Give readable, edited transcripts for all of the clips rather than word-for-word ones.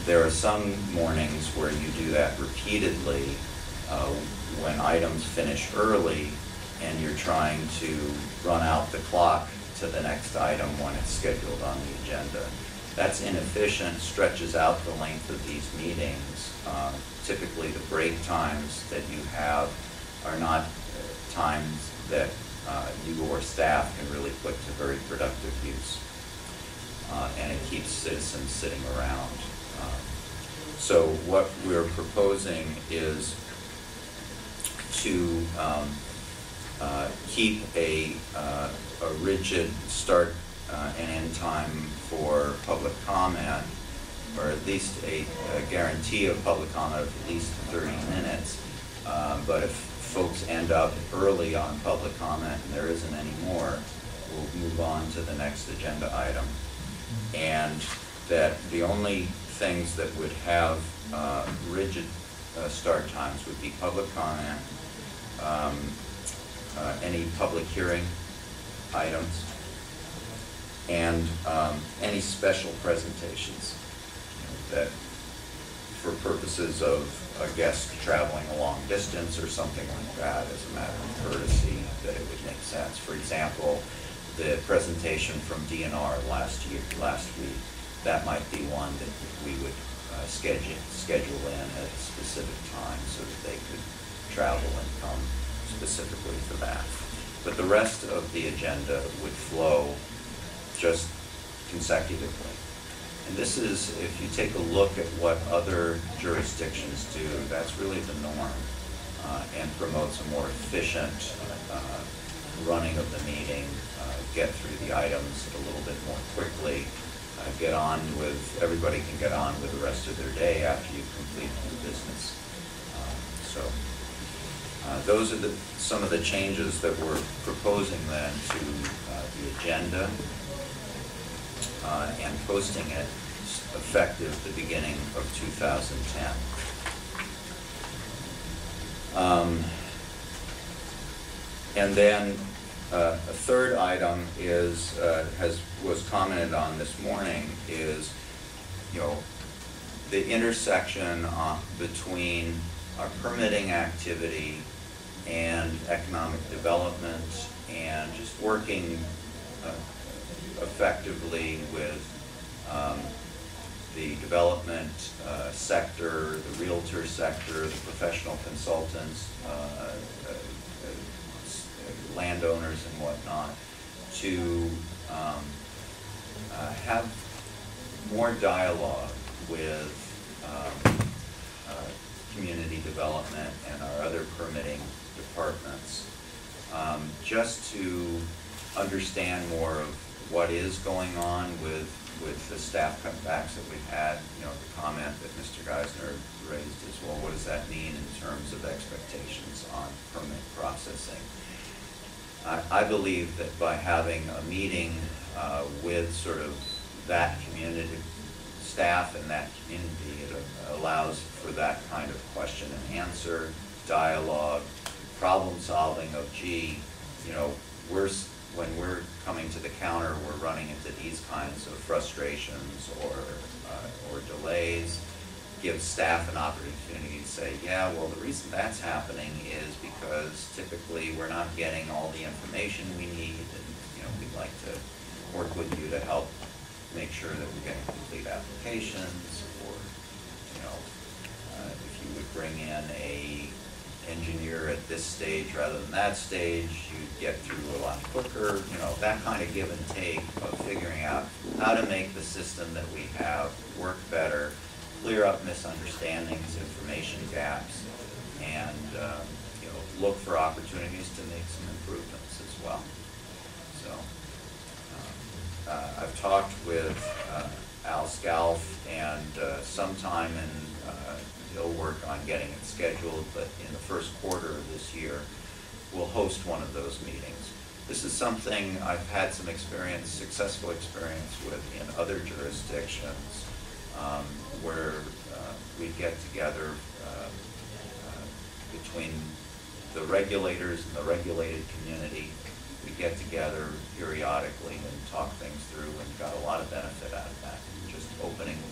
There are some mornings where you do that repeatedly when items finish early and you're trying to run out the clock to the next item when it's scheduled on the agenda. That's inefficient, stretches out the length of these meetings. Typically the break times that you have are not times that you or staff can really put to very productive use. And it keeps citizens sitting around. So what we're proposing is to keep a rigid start and end time for public comment, or at least a guarantee of public comment of at least 30 minutes. But if folks end up early on public comment and there isn't any more, we'll move on to the next agenda item. And that the only things that would have rigid start times would be public comment, any public hearing items, and any special presentations that for purposes of a guest traveling a long distance or something like that, as a matter of courtesy, that it would make sense. For example, the presentation from DNR last week, that might be one that we would schedule in at a specific time so that they could travel and come specifically for that. But the rest of the agenda would flow just consecutively. And this is, if you take a look at what other jurisdictions do, that's really the norm, and promotes a more efficient running of the meeting, get through the items a little bit more quickly, get on with, everybody can get on with the rest of their day after you've completed your business. Those are some of the changes that we're proposing then to the agenda and posting it effective the beginning of 2010. And then a third item is, was commented on this morning, is, the intersection between our permitting activity and economic development, and just working effectively with the development sector, the realtor sector, the professional consultants, landowners and whatnot, to have more dialogue with community development and our other permitting departments, just to understand more of what is going on with the staff cutbacks that we've had. The comment that Mr. Geisner raised is, well, what does that mean in terms of expectations on permit processing? I believe that by having a meeting with sort of that community, staff in that community, it allows for that kind of question and answer, dialogue, problem solving of, gee, when we're coming to the counter, we're running into these kinds of frustrations or delays. Give staff an opportunity to say, yeah, well, the reason that's happening is because typically we're not getting all the information we need, and we'd like to work with you to help make sure that we're getting complete applications, or if you would bring in a engineer at this stage rather than that stage, you'd get through a lot quicker. That kind of give and take of figuring out how to make the system that we have work better, clear up misunderstandings, information gaps, and look for opportunities to make some improvements as well. So I've talked with Al Scalf, and sometime he'll work on getting it scheduled, but in the first quarter of this year, we'll host one of those meetings. This is something I've had some successful experience with in other jurisdictions, where we get together between the regulators and the regulated community. We get together periodically and talk things through, and got a lot of benefit out of that. Just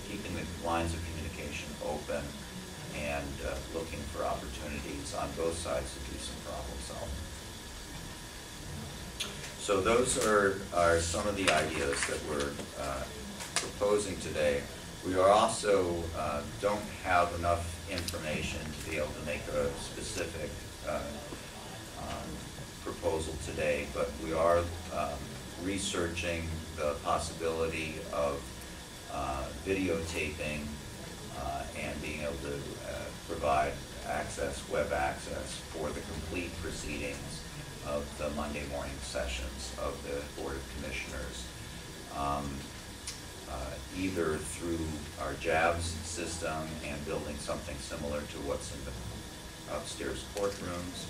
keeping the lines of communication efforts on both sides to do some problem solving. So those are some of the ideas that we're proposing today. We are also don't have enough information to be able to make a specific proposal today, but we are researching the possibility of videotaping and being able to provide access, web access, for the complete proceedings of the Monday morning sessions of the Board of Commissioners, either through our JABS system and building something similar to what's in the upstairs courtrooms,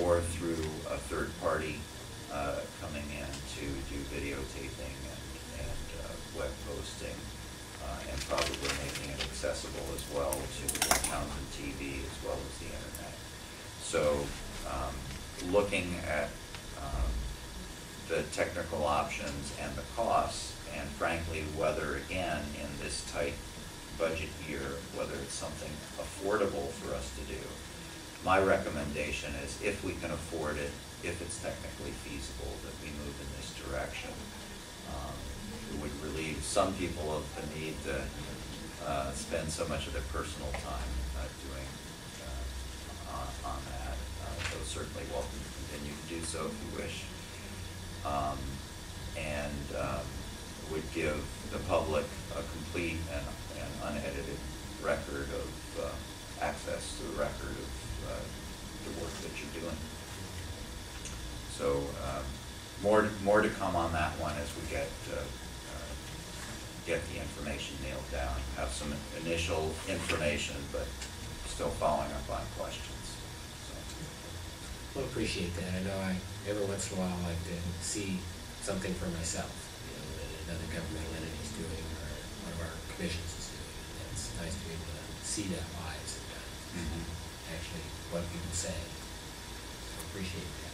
or through a third party coming in to do videotaping and web posting, and probably making it accessible as well to Townsend TV as well as the internet. So looking at the technical options and the costs, and frankly whether, again, in this tight budget year, whether it's something affordable for us to do. My recommendation is, if we can afford it, if it's technically feasible, that we move in this direction. It would relieve some people of the need to spend so much of their personal time doing on that. Though certainly welcome to continue to do so if you wish. And would give the public a complete and unedited record of access to the record of the work that you're doing. So more to come on that one as we get the information nailed down. Have some initial information, but still following up on questions. So. Well, appreciate that. I know every once in a while like to see something for myself, that another governmental entity is doing, or one of our commissions is doing. And it's nice to be able to see that live sometimes. Actually, what people say. So appreciate that.